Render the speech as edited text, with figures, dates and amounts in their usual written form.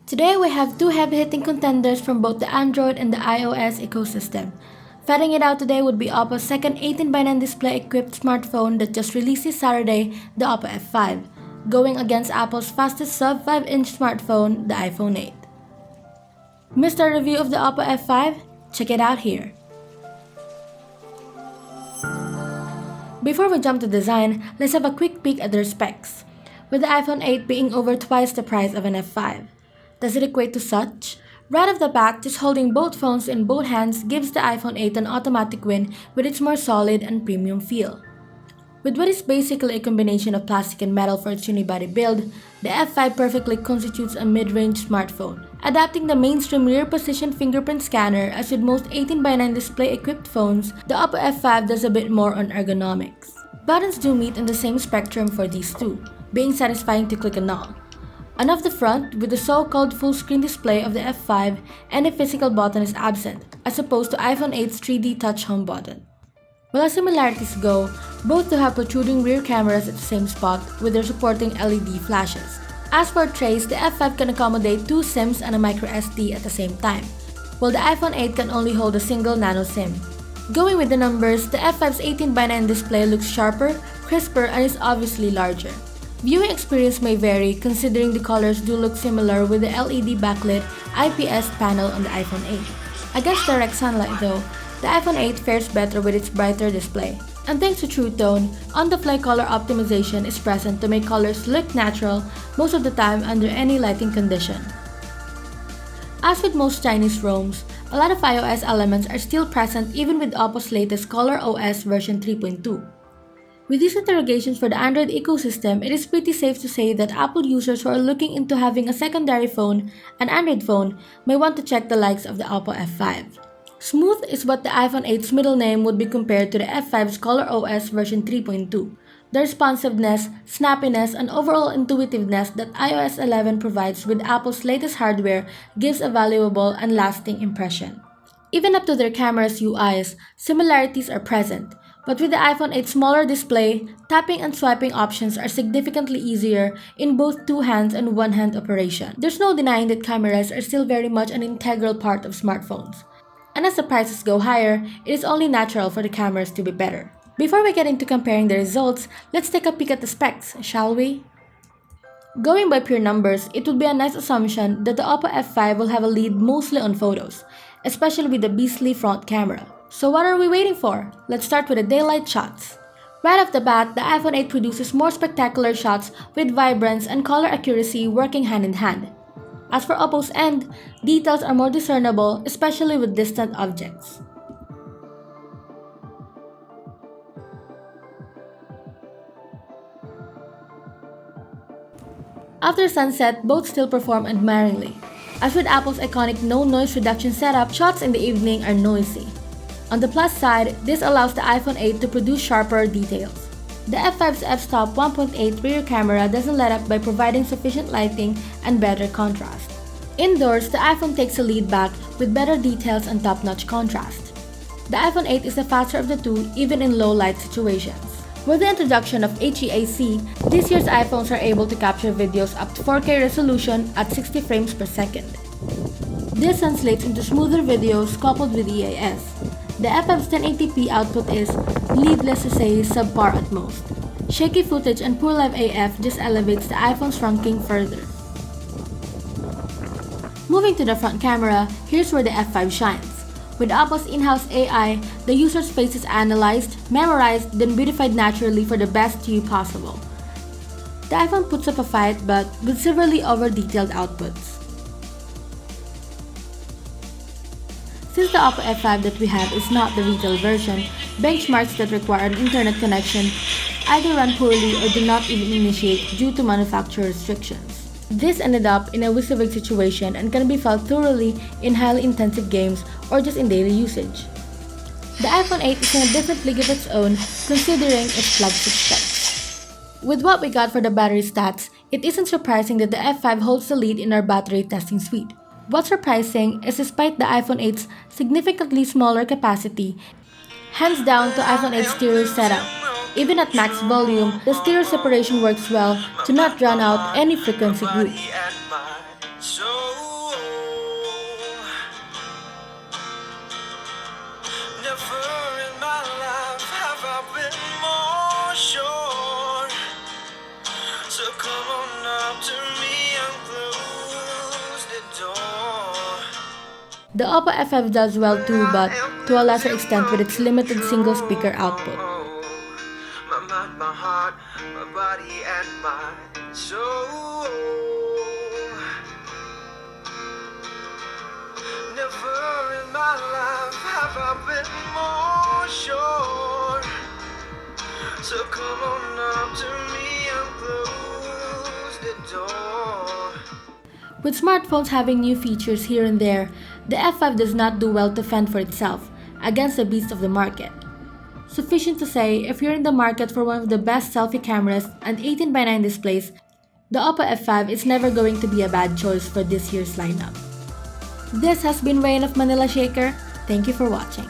Today we have two heavy-hitting contenders from both the Android and the iOS ecosystem. Fighting it out today would be OPPO's second 18:9 display-equipped smartphone that just released this Saturday, the OPPO F5, going against Apple's fastest sub-5-inch smartphone, the iPhone 8. Missed our review of the OPPO F5? Check it out here. Before we jump to design, let's have a quick peek at their specs. With the iPhone 8 being over twice the price of an F5. Does it equate to such? Right off the bat, just holding both phones in both hands gives the iPhone 8 an automatic win with its more solid and premium feel. With what is basically a combination of plastic and metal for its unibody build, the F5 perfectly constitutes a mid-range smartphone, adapting the mainstream rear-position fingerprint scanner. As with most 18:9 display-equipped phones, the OPPO F5 does a bit more on ergonomics. Buttons do meet in the same spectrum for these two, being satisfying to click on all. And off the front, with the so-called full-screen display of the F5, any physical button is absent, as opposed to iPhone 8's 3D Touch Home button. While as similarities go, both do have protruding rear cameras at the same spot with their supporting LED flashes. As for trays, the F5 can accommodate two SIMs and a microSD at the same time, while the iPhone 8 can only hold a single nano SIM. Going with the numbers, the F5's 18:9 display looks sharper, crisper, and is obviously larger. Viewing experience may vary considering the colors do look similar with the LED backlit IPS panel on the iPhone 8. Against direct sunlight though, the iPhone 8 fares better with its brighter display. And thanks to True Tone, on-the-fly color optimization is present to make colors look natural most of the time under any lighting condition. As with most Chinese ROMs, a lot of iOS elements are still present even with OPPO's latest ColorOS version 3.2. With these interrogations for the Android ecosystem, it is pretty safe to say that Apple users who are looking into having a secondary phone, an Android phone, may want to check the likes of the OPPO F5. Smooth is what the iPhone 8's middle name would be compared to the F5's ColorOS version 3.2. The responsiveness, snappiness, and overall intuitiveness that iOS 11 provides with Apple's latest hardware gives a valuable and lasting impression. Even up to their camera's UIs, similarities are present. But with the iPhone 8's smaller display, tapping and swiping options are significantly easier in both two-hands and one-hand operation. There's no denying that cameras are still very much an integral part of smartphones. And as the prices go higher, it is only natural for the cameras to be better. Before we get into comparing the results, let's take a peek at the specs, shall we? Going by pure numbers, it would be a nice assumption that the OPPO F5 will have a lead mostly on photos, especially with the beastly front camera. So what are we waiting for? Let's start with the daylight shots. Right off the bat, the iPhone 8 produces more spectacular shots with vibrance and color accuracy working hand in hand. As for OPPO's end, details are more discernible, especially with distant objects. After sunset, both still perform admiringly. As with Apple's iconic no noise reduction setup, shots in the evening are noisy. On the plus side, this allows the iPhone 8 to produce sharper details. The F5's f-stop 1.8 rear camera doesn't let up by providing sufficient lighting and better contrast. Indoors, the iPhone takes a lead back with better details and top-notch contrast. The iPhone 8 is the faster of the two even in low-light situations. With the introduction of HEAC, this year's iPhones are able to capture videos up to 4K resolution at 60 frames per second. This translates into smoother videos coupled with EAS. The F5's 1080p output is, needless to say, subpar at most. Shaky footage and poor live AF just elevates the iPhone's ranking further. Moving to the front camera, here's where the F5 shines. With Apple's in-house AI, the user's face is analyzed, memorized, then beautified naturally for the best view possible. The iPhone puts up a fight but with severely over-detailed outputs. Since the OPPO F5 that we have is not the retail version, benchmarks that require an internet connection either run poorly or do not even initiate due to manufacturer restrictions. This ended up in a WYSIWYG situation and can be felt thoroughly in highly intensive games or just in daily usage. The iPhone 8 is in a different league of its own considering its flagship specs. With what we got for the battery stats, it isn't surprising that the F5 holds the lead in our battery testing suite. What's surprising is despite the iPhone 8's significantly smaller capacity, hands down to iPhone 8's stereo setup. Even at max volume, the stereo separation works well to not drown out any frequency group. So never in my life have I been more sure. So come on up to me and close the door. The OPPO F5 does well too, but to a lesser extent with its limited single speaker output. My mind, my heart, my body and my soul. Never in my life have I been more sure. So come on up to me and close the door. With smartphones having new features here and there, the F5 does not do well to fend for itself against the beast of the market. Sufficient to say, if you're in the market for one of the best selfie cameras and 18:9 displays, the OPPO F5 is never going to be a bad choice for this year's lineup. This has been Rain of Manila Shaker. Thank you for watching.